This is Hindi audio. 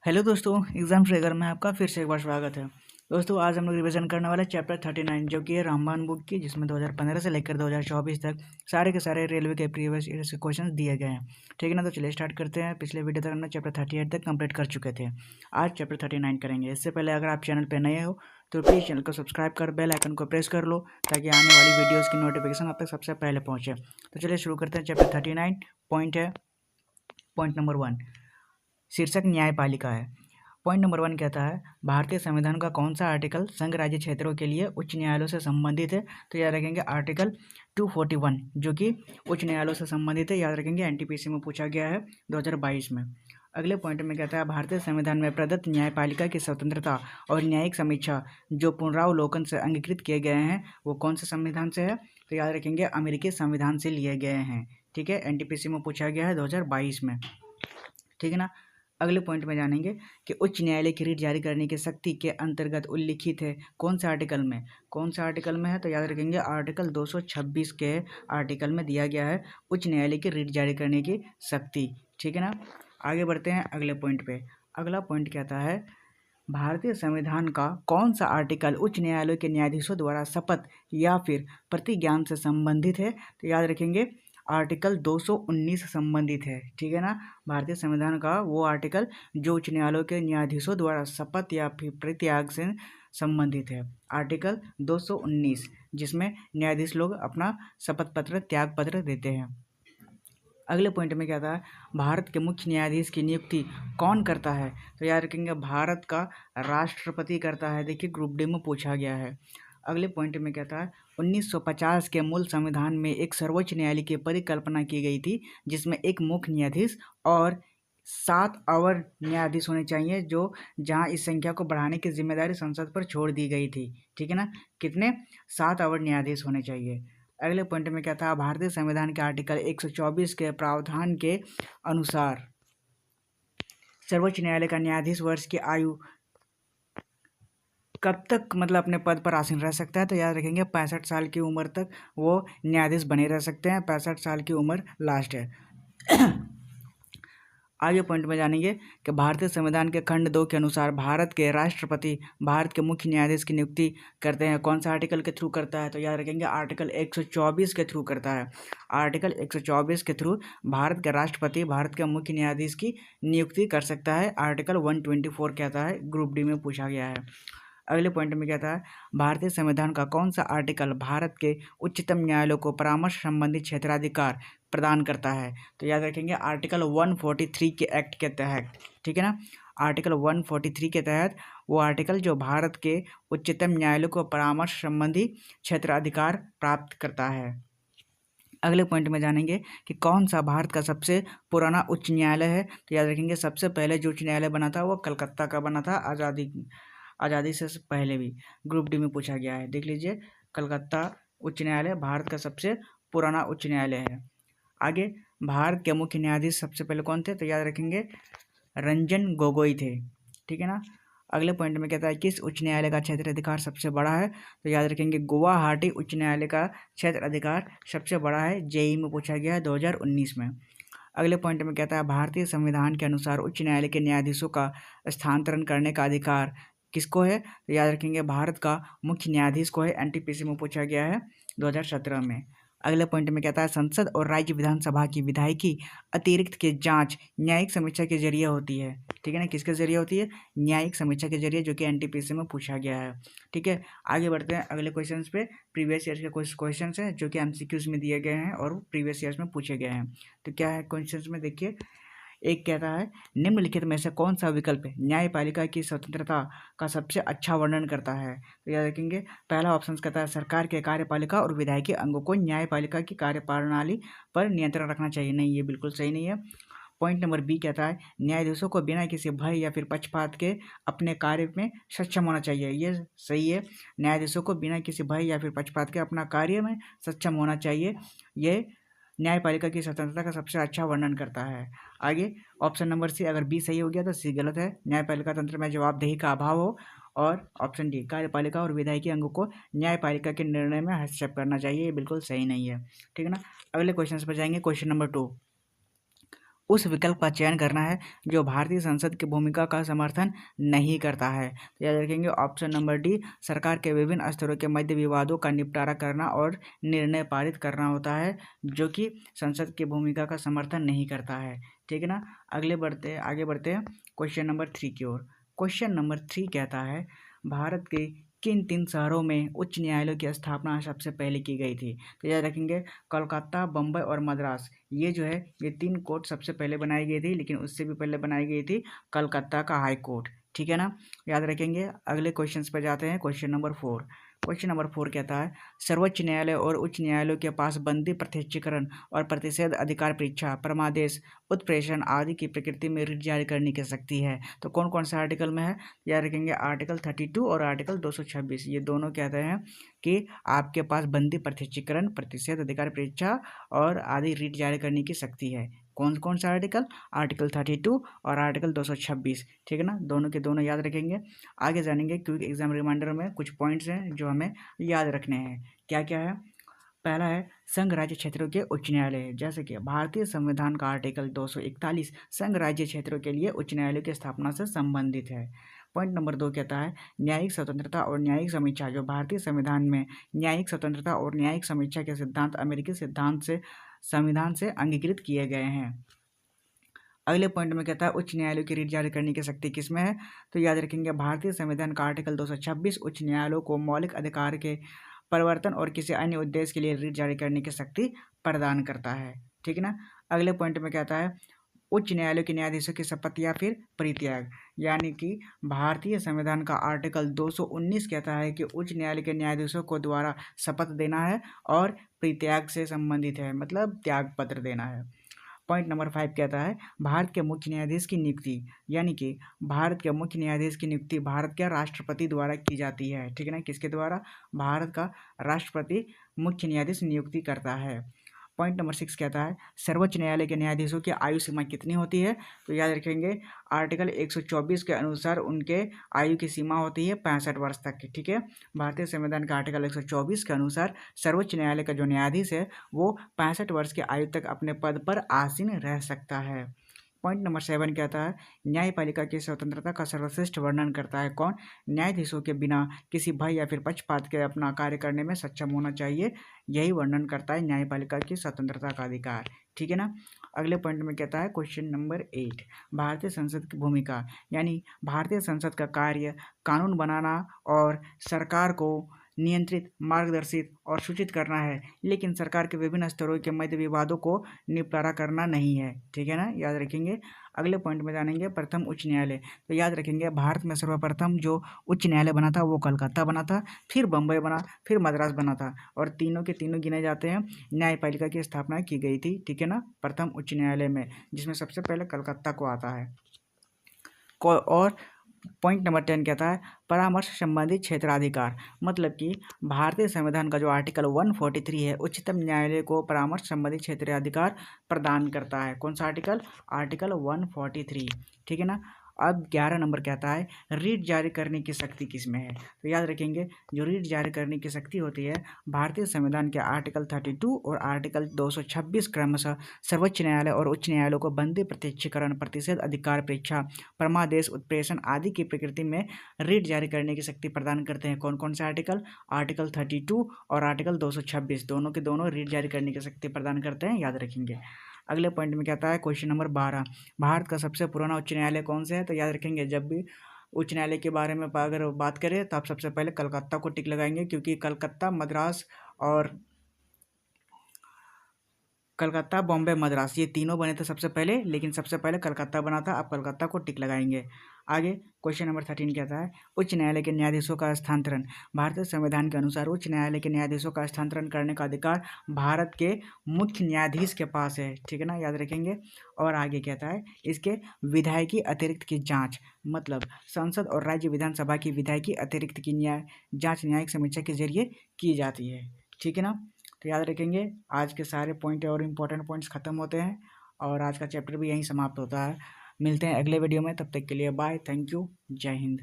हेलो दोस्तों, एग्जाम ट्रैकर में आपका फिर से एक बार स्वागत है। दोस्तों, आज हम लोग रिवीजन करने वाले चैप्टर 39 जो कि है रामबाण बुक की, जिसमें 2015 से लेकर 2024 तक सारे के सारे रेलवे के प्रीवियस ईयर्स के क्वेश्चन दिए गए हैं। ठीक है ना, तो चलिए स्टार्ट करते हैं। पिछले वीडियो तक हमने चैप्टर 38 तक कंप्लीट कर चुके थे। आज चैप्टर 39 करेंगे। इससे पहले अगर आप चैनल पर नए हो तो प्लीज़ चैनल को सब्सक्राइब कर बेल आइकन को प्रेस कर लो, ताकि आने वाली वीडियोज़ की नोटिफिकेशन आप तक सबसे पहले पहुँचे। तो चलिए शुरू करते हैं। चैप्टर 39 पॉइंट है, पॉइंट नंबर 1, शीर्षक न्यायपालिका है। पॉइंट नंबर 1 कहता है, भारतीय संविधान का कौन सा आर्टिकल संघ राज्य क्षेत्रों के लिए उच्च न्यायालयों से संबंधित है? तो याद रखेंगे आर्टिकल 241 जो कि उच्च न्यायालयों से संबंधित है। याद रखेंगे, एनटीपीसी में पूछा गया है 2022 में। अगले पॉइंट में कहता है, भारतीय संविधान में प्रदत्त न्यायपालिका की स्वतंत्रता और न्यायिक समीक्षा जो पुनरावलोकन से अंगीकृत किए गए हैं वो कौन से संविधान से है? तो याद रखेंगे, अमेरिकी संविधान से लिए गए हैं। ठीक है, एनटीपीसी में पूछा गया है 2022 में। ठीक है ना। अगले पॉइंट में जानेंगे कि उच्च न्यायालय की रीट जारी करने की शक्ति के अंतर्गत उल्लिखित है कौन से आर्टिकल में? कौन सा आर्टिकल में है? तो याद रखेंगे, आर्टिकल 226 के आर्टिकल में दिया गया है उच्च न्यायालय की रीट जारी करने की शक्ति। ठीक है ना। आगे बढ़ते हैं अगले पॉइंट पे। अगला पॉइंट कहता है, भारतीय संविधान का कौन सा आर्टिकल उच्च न्यायालय के न्यायाधीशों द्वारा शपथ या फिर प्रतिज्ञान से संबंधित है? तो याद रखेंगे, आर्टिकल 219 संबंधित है। ठीक है ना। भारतीय संविधान का वो आर्टिकल जो उच्च न्यायालयों के न्यायाधीशों द्वारा शपथ या फिर प्रतिज्ञा से संबंधित है, आर्टिकल 219, जिसमें न्यायाधीश लोग अपना शपथ पत्र, त्याग पत्र देते हैं। अगले पॉइंट में क्या था, भारत के मुख्य न्यायाधीश की नियुक्ति कौन करता है? तो याद रखेंगे, भारत का राष्ट्रपति करता है। देखिए, ग्रुप डी में पूछा गया है। अगले पॉइंट में क्या था, 1950 के मूल संविधान में एक सर्वोच्च न्यायालय की परिकल्पना की गई थी, जिसमें एक मुख्य न्यायाधीश और 7 अवर न्यायाधीश होने चाहिए, जो जहां इस संख्या को बढ़ाने की जिम्मेदारी संसद पर छोड़ दी गई थी। ठीक है ना। कितने? 7 अवर न्यायाधीश होने चाहिए। अगले पॉइंट में क्या था, भारतीय संविधान के आर्टिकल 124 के प्रावधान के अनुसार सर्वोच्च न्यायालय का न्यायाधीश वर्ष की आयु कब तक मतलब अपने पद पर आसीन रह सकता है? तो याद रखेंगे, 65 साल की उम्र तक वो न्यायाधीश बने रह सकते हैं। 65 साल की उम्र लास्ट है। आगे पॉइंट में जानेंगे कि भारतीय संविधान के खंड 2 के अनुसार भारत के राष्ट्रपति भारत के मुख्य न्यायाधीश की नियुक्ति करते हैं। कौन सा आर्टिकल के थ्रू करता है? तो याद रखेंगे, आर्टिकल 124 के थ्रू करता है। आर्टिकल 124 के थ्रू भारत के राष्ट्रपति भारत के मुख्य न्यायाधीश की नियुक्ति कर सकता है। आर्टिकल 124 कहता है, ग्रुप डी में पूछा गया है। अगले पॉइंट में कहता है, भारतीय संविधान का कौन सा आर्टिकल भारत के उच्चतम न्यायालय को परामर्श संबंधी क्षेत्राधिकार प्रदान करता है? तो याद रखेंगे, आर्टिकल 143 के एक्ट के तहत। ठीक है ना। आर्टिकल 143 के तहत वो आर्टिकल जो भारत के उच्चतम न्यायालय को परामर्श संबंधी क्षेत्राधिकार प्राप्त करता है। अगले पॉइंट में जानेंगे कि कौन सा भारत का सबसे पुराना उच्च न्यायालय है? तो याद रखेंगे, सबसे पहले जो उच्च न्यायालय बना था वो कलकत्ता का बना था, आज़ादी से पहले भी। ग्रुप डी में पूछा गया है, देख लीजिए। कलकत्ता उच्च न्यायालय भारत का सबसे पुराना उच्च न्यायालय है। आगे, भारत के मुख्य न्यायाधीश सबसे पहले कौन थे? तो याद रखेंगे, रंजन गोगोई थे। ठीक है ना। अगले पॉइंट में कहता है, किस उच्च न्यायालय का क्षेत्र अधिकार सबसे बड़ा है? तो याद रखेंगे, गुवाहाटी उच्च न्यायालय का क्षेत्र अधिकार सबसे बड़ा है। जेई में पूछा गया है 2019 में। अगले पॉइंट में कहता है, भारतीय संविधान के अनुसार उच्च न्यायालय के न्यायाधीशों का स्थानांतरण करने का अधिकार किसको है? तो याद रखेंगे, भारत का मुख्य न्यायाधीश को है। एनटीपीसी में पूछा गया है 2017 में। अगले पॉइंट में कहता है, संसद और राज्य विधानसभा की विधायिकी अतिरिक्त की जांच न्यायिक समीक्षा के जरिए होती है। ठीक है ना। किसके जरिए होती है? न्यायिक समीक्षा के जरिए, जो कि एनटीपीसी में पूछा गया है। ठीक है। आगे बढ़ते हैं अगले क्वेश्चन पे। प्रीवियस ईयर के कुछ क्वेश्चन हैं जो कि एमसीक्यूज में दिए गए हैं और प्रीवियस ईयर्स में पूछे गए हैं। तो क्या है क्वेश्चन में, देखिए। एक कहता है, निम्नलिखित में से कौन सा विकल्प न्यायपालिका की स्वतंत्रता का सबसे अच्छा वर्णन करता है? तो याद रखेंगे, पहला ऑप्शन कहता है, सरकार के कार्यपालिका और विधायिकी अंगों को न्यायपालिका की कार्यप्रणाली पर नियंत्रण रखना चाहिए। नहीं, ये बिल्कुल सही नहीं है। पॉइंट नंबर बी कहता है, न्यायाधीशों को बिना किसी भय या फिर पक्षपात के अपने कार्य में सक्षम होना चाहिए। ये सही है। न्यायाधीशों को बिना किसी भय या फिर पक्षपात के अपना कार्य में सक्षम होना चाहिए। ये न्यायपालिका की स्वतंत्रता का सबसे अच्छा वर्णन करता है। आगे ऑप्शन नंबर सी, अगर बी सही हो गया तो सी गलत है। न्यायपालिका तंत्र में जवाबदेही का अभाव हो। और ऑप्शन डी, कार्यपालिका और विधायिकी अंगों को न्यायपालिका के निर्णय में हस्तक्षेप करना चाहिए। ये बिल्कुल सही नहीं है। ठीक है ना। अगले क्वेश्चन पर जाएंगे। क्वेश्चन नंबर 2, उस विकल्प का चयन करना है जो भारतीय संसद की भूमिका का समर्थन नहीं करता है। तो याद रखेंगे ऑप्शन नंबर डी, सरकार के विभिन्न स्तरों के मध्य विवादों का निपटारा करना और निर्णय पारित करना होता है, जो कि संसद की भूमिका का समर्थन नहीं करता है। ठीक है ना। आगे बढ़ते हैं क्वेश्चन नंबर 3 की ओर। क्वेश्चन नंबर 3 कहता है, भारत के किन 3 शहरों में उच्च न्यायालयों की स्थापना सबसे पहले की गई थी? तो याद रखेंगे कोलकाता, बम्बई और मद्रास, ये जो है ये 3 कोर्ट सबसे पहले बनाई गई थी, लेकिन उससे भी पहले बनाई गई थी कलकत्ता का हाई कोर्ट। ठीक है ना, याद रखेंगे। अगले क्वेश्चन पर जाते हैं, क्वेश्चन नंबर 4। क्वेश्चन नंबर 4 कहता है, सर्वोच्च न्यायालय और उच्च न्यायालयों के पास बंदी, प्रत्यक्षीकरण और प्रतिषेध अधिकार, परीक्षा, परमादेश, उत्प्रेषण आदि की प्रकृति में रिट जारी करने की शक्ति है। तो कौन कौन सा आर्टिकल में है? याद रखेंगे आर्टिकल 32 और आर्टिकल 226। ये दोनों कहते हैं कि आपके पास बंदी, प्रत्यक्षीकरण, प्रतिषेध अधिकार, परीक्षा और आदि रिट जारी करने की शक्ति है। कौन कौन सा आर्टिकल? आर्टिकल 32 और आर्टिकल 226। ठीक है ना, दोनों के दोनों याद रखेंगे। आगे जानेंगे क्विक एग्जाम रिमाइंडर में कुछ पॉइंट्स हैं जो हमें याद रखने हैं। क्या क्या है? पहला है संघ राज्य क्षेत्रों के उच्च न्यायालय, जैसे कि भारतीय संविधान का आर्टिकल 241 संघ राज्य क्षेत्रों के लिए उच्च न्यायालय की स्थापना से संबंधित है। पॉइंट नंबर 2 कहता है, न्यायिक स्वतंत्रता और न्यायिक समीक्षा, जो भारतीय संविधान में न्यायिक स्वतंत्रता और न्यायिक समीक्षा के सिद्धांत अमेरिकी सिद्धांत से संविधान से अंगीकृत किए गए हैं। अगले पॉइंट में कहता है उच्च न्यायालयों की रिट जारी करने की शक्ति किसमें है? तो याद रखेंगे भारतीय संविधान का आर्टिकल 226 उच्च न्यायालयों को मौलिक अधिकार के परिवर्तन और किसी अन्य उद्देश्य के लिए रिट जारी करने की शक्ति प्रदान करता है। ठीक है ना। अगले पॉइंट में कहता है उच्च न्यायालयों के न्यायाधीशों की शपथ या फिर परित्याग, यानी कि भारतीय संविधान का आर्टिकल 219 कहता है कि उच्च न्यायालय के न्यायाधीशों को द्वारा शपथ देना है और परित्याग से संबंधित है, मतलब त्याग पत्र देना है। पॉइंट नंबर 5 कहता है भारत के मुख्य न्यायाधीश की नियुक्ति, यानी कि भारत के मुख्य न्यायाधीश की नियुक्ति भारत के राष्ट्रपति द्वारा की जाती है। ठीक है ना, किसके द्वारा? भारत का राष्ट्रपति मुख्य न्यायाधीश नियुक्ति करता है। पॉइंट नंबर 6 कहता है सर्वोच्च न्यायालय के न्यायाधीशों की आयु सीमा कितनी होती है? तो याद रखेंगे आर्टिकल 124 के अनुसार उनके आयु की सीमा होती है 65 वर्ष तक की। ठीक है, भारतीय संविधान का आर्टिकल 124 के अनुसार सर्वोच्च न्यायालय का जो न्यायाधीश है वो 65 वर्ष की आयु तक अपने पद पर आसीन रह सकता है। पॉइंट नंबर 7 कहता है न्यायपालिका की स्वतंत्रता का सर्वश्रेष्ठ वर्णन करता है कौन? न्यायाधीशों के बिना किसी भय या फिर पक्षपात के अपना कार्य करने में सक्षम होना चाहिए, यही वर्णन करता है न्यायपालिका की स्वतंत्रता का अधिकार। ठीक है ना। अगले पॉइंट में कहता है क्वेश्चन नंबर 8 भारतीय संसद की भूमिका, यानी भारतीय संसद का कार्य कानून बनाना और सरकार को नियंत्रित, मार्गदर्शित और सूचित करना है, लेकिन सरकार के विभिन्न स्तरों के मध्य विवादों को निपटारा करना नहीं है। ठीक है ना, याद रखेंगे। अगले पॉइंट में जानेंगे प्रथम उच्च न्यायालय। तो याद रखेंगे भारत में सर्वप्रथम जो उच्च न्यायालय बना था वो कलकत्ता बना था, फिर बम्बई बना, फिर मद्रास बना था, और तीनों के तीनों गिने जाते हैं न्यायपालिका की स्थापना की गई थी। ठीक है ना, प्रथम उच्च न्यायालय में, जिसमें सबसे पहले कलकत्ता को आता है। और पॉइंट नंबर 10 कहता है परामर्श संबंधी क्षेत्राधिकार, मतलब कि भारतीय संविधान का जो आर्टिकल 143 है उच्चतम न्यायालय को परामर्श संबंधी क्षेत्राधिकार प्रदान करता है। कौन सा आर्टिकल? आर्टिकल 143। ठीक है ना। अब 11 नंबर कहता है रीट जारी करने की शक्ति किसमें है? तो याद रखेंगे जो रीट जारी करने की शक्ति होती है भारतीय संविधान के आर्टिकल 32 और आर्टिकल 226 क्रमशः सर्वोच्च न्यायालय और उच्च न्यायालयों को बंदी, प्रत्यक्षीकरण, प्रतिषेध अधिकार, परीक्षा, परमादेश, उत्प्रेषण आदि की प्रकृति में रीट जारी करने की शक्ति प्रदान करते हैं। कौन कौन से आर्टिकल? आर्टिकल 32 और आर्टिकल 226, दोनों के दोनों रीट जारी करने की शक्ति प्रदान करते हैं, याद रखेंगे। अगले पॉइंट में कहता है क्वेश्चन नंबर 12 भारत का सबसे पुराना उच्च न्यायालय कौन सा है? तो याद रखेंगे जब भी उच्च न्यायालय के बारे में अगर बात करें तो आप सबसे पहले कलकत्ता को टिक लगाएंगे, क्योंकि कलकत्ता, मद्रास और कलकत्ता, बॉम्बे, मद्रास ये तीनों बने थे सबसे पहले, लेकिन सबसे पहले कलकत्ता बना था। आप कलकत्ता को टिक लगाएंगे। आगे क्वेश्चन नंबर 13 कहता है उच्च न्यायालय के न्यायाधीशों का स्थानांतरण, भारतीय संविधान के अनुसार उच्च न्यायालय के न्यायाधीशों का स्थानांतरण करने का अधिकार भारत के मुख्य न्यायाधीश के पास है। ठीक है ना, याद रखेंगे। और आगे कहता है इसके विधायकी अतिरिक्त की जाँच, मतलब संसद और राज्य विधानसभा की विधायकी अतिरिक्त की जाँच न्यायिक समीक्षा के जरिए की जाती है। ठीक है ना, तो याद रखेंगे। आज के सारे पॉइंट और इम्पोर्टेंट पॉइंट्स खत्म होते हैं और आज का चैप्टर भी यहीं समाप्त होता है। मिलते हैं अगले वीडियो में, तब तक के लिए बाय, थैंक यू, जय हिंद।